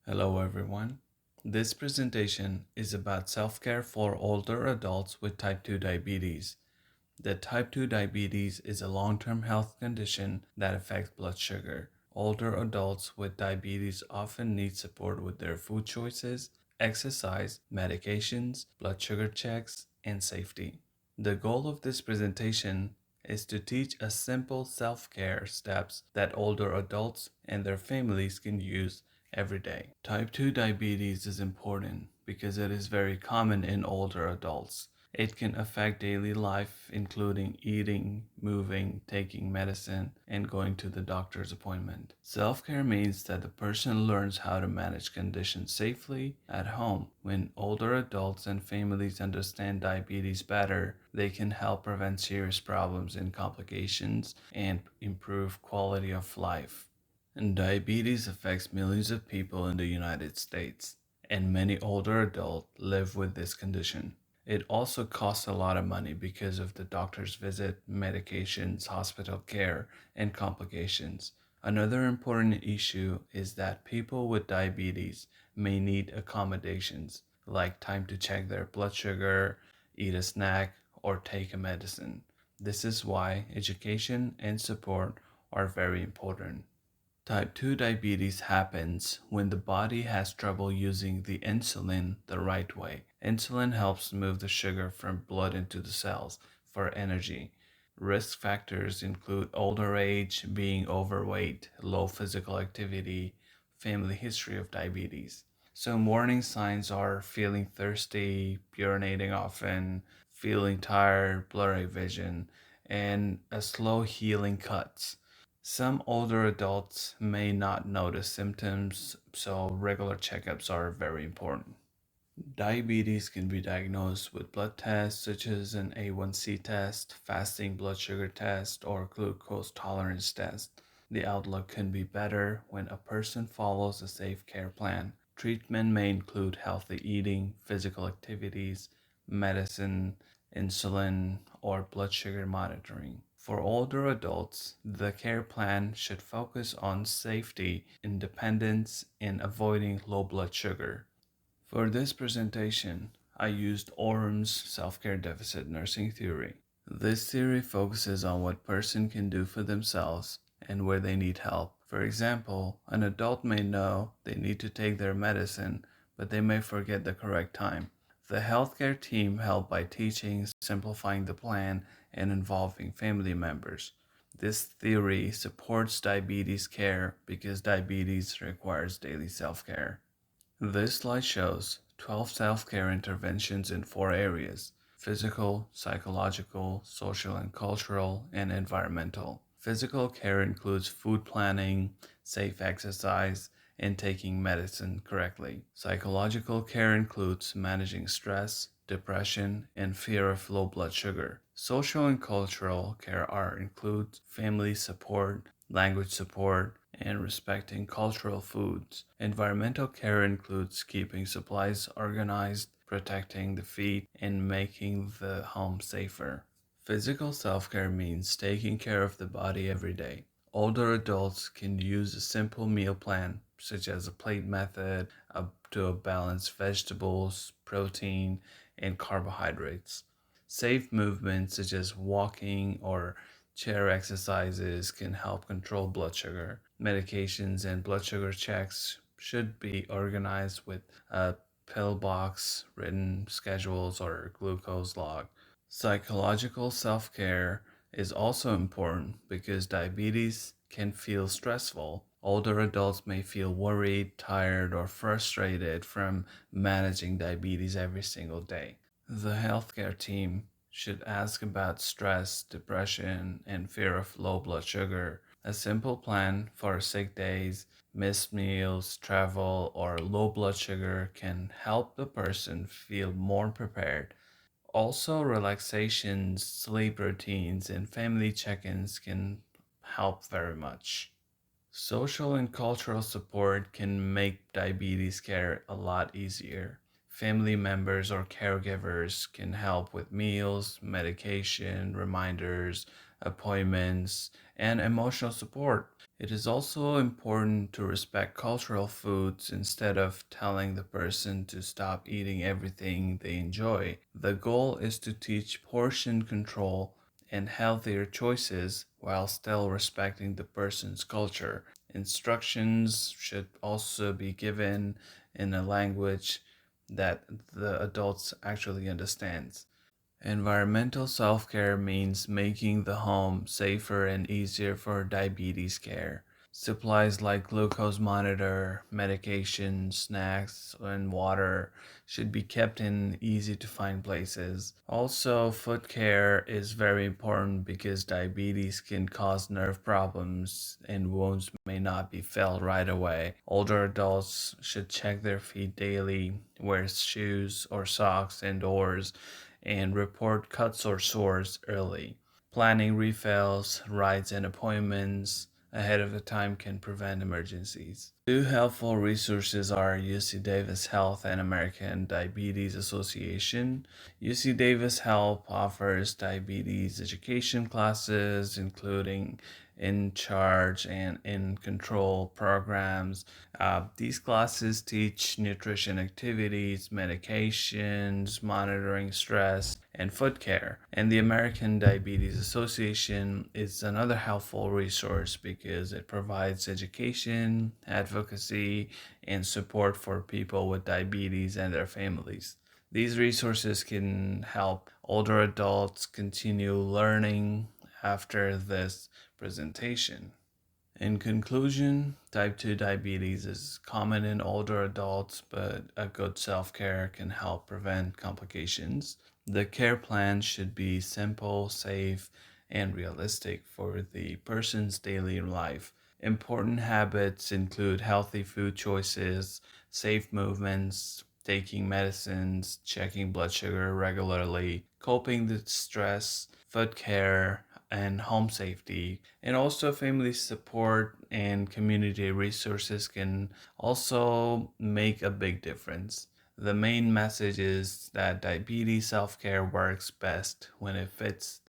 Hello, everyone. This presentation is about self care for older adults with type 2 diabetes. The type 2 diabetes is a long term health condition that affects blood sugar. Older adults with diabetes often need support with their food choices, exercise, medications, blood sugar checks, and safety. The goal of this presentation is to teach us simple self care steps that older adults and their families can use every day. Type 2 diabetes is important because it is very common in older adults. It can affect daily life, including eating, moving, taking medicine, and going to the doctor's appointment. Self care means that the person learns how to manage conditions safely at home. When older adults and families understand diabetes better, they can help prevent serious problems and complications and improve quality of life. And diabetes affects millions of people in the United States, and many older adults live with this condition. It also costs a lot of money because of the doctor's visit, medications, hospital care, and complications. Another important issue is that people with diabetes may need accommodations, like time to check their blood sugar, eat a snack, or take a medicine. This is why education and support are very important. Type 2 diabetes happens when the body has trouble using the insulin the right way. Insulin helps move the sugar from blood into the cells for energy. Risk factors include older age, being overweight, low physical activity, family history of diabetes. So, warning signs are feeling thirsty, urinating often, feeling tired, blurry vision, and a slow healing cuts. Some older adults may not notice symptoms, so regular checkups are very important. Diabetes can be diagnosed with blood tests such as an A1C test, fasting blood sugar test, or glucose tolerance test. The outlook can be better when a person follows a safe care plan. Treatment may include healthy eating, physical activities, medicine, insulin, or blood sugar monitoring. For older adults, the care plan should focus on safety, independence, and avoiding low blood sugar. For this presentation, I used Orum's self-care deficit nursing theory. This theory focuses on what person can do for themselves and where they need help. For example, an adult may know they need to take their medicine, but they may forget the correct time. The healthcare team help by teaching, simplifying the plan, and involving family members. This theory supports diabetes care because diabetes requires daily self-care. This slide shows 12 self care interventions in four areas: physical, psychological, social and cultural, and environmental. Physical care includes food planning, safe exercise, and taking medicine correctly. Psychological care includes managing stress, depression, and fear of low blood sugar. Social and cultural care are include family support, language support, and respecting cultural foods. Environmental care includes keeping supplies organized, protecting the feet, and making the home safer. Physical self care means taking care of the body every day. Older adults can use a simple meal plan, such as a plate method, up to a balanced vegetables, protein, and carbohydrates. Safe movements, such as walking or chair exercises, can help control blood sugar. Medications and blood sugar checks should be organized with a pill box, written schedules, or glucose log. Psychological self care is also important because diabetes can feel stressful. Older adults may feel worried, tired, or frustrated from managing diabetes every single day. The healthcare team should ask about stress, depression, and fear of low blood sugar. A simple plan for sick days, missed meals, travel, or low blood sugar can help the person feel more prepared. Also, relaxation, sleep routines, and family check ins can help very much. Social and cultural support can make diabetes care a lot easier. Family members or caregivers can help with meals, medication, reminders, appointments, and emotional support. It is also important to respect cultural foods instead of telling the person to stop eating everything they enjoy. The goal is to teach portion control and healthier choices while still respecting the person's culture. Instructions should also be given in a language that the adults actually understands. Environmental self care means making the home safer and easier for diabetes care. Supplies like glucose monitor, medication, snacks, and water should be kept in easy to find places. Also, foot care is very important because diabetes can cause nerve problems and wounds may not be felt right away. Older adults should check their feet daily, wear shoes or socks indoors, and report cuts or sores early. Planning refills, rides, and appointments ahead of the time can prevent emergencies. Two helpful resources are UC Davis Health and American Diabetes Association. UC Davis Health offers diabetes education classes, including in charge and in control programs. These classes teach nutrition activities, medications, monitoring stress, and foot care. And the American Diabetes Association is another helpful resource because it provides education, advocacy, and support for people with diabetes and their families. These resources can help older adults continue learning after this presentation. In conclusion, type 2 diabetes is common in older adults, but a good self care can help prevent complications. The care plan should be simple, safe, and realistic for the person's daily life. Important habits include healthy food choices, safe movements, taking medicines, checking blood sugar regularly, coping with stress, foot care, and home safety. And also, family support and community resources can also make a big difference. The main message is that diabetes self care works best when it fits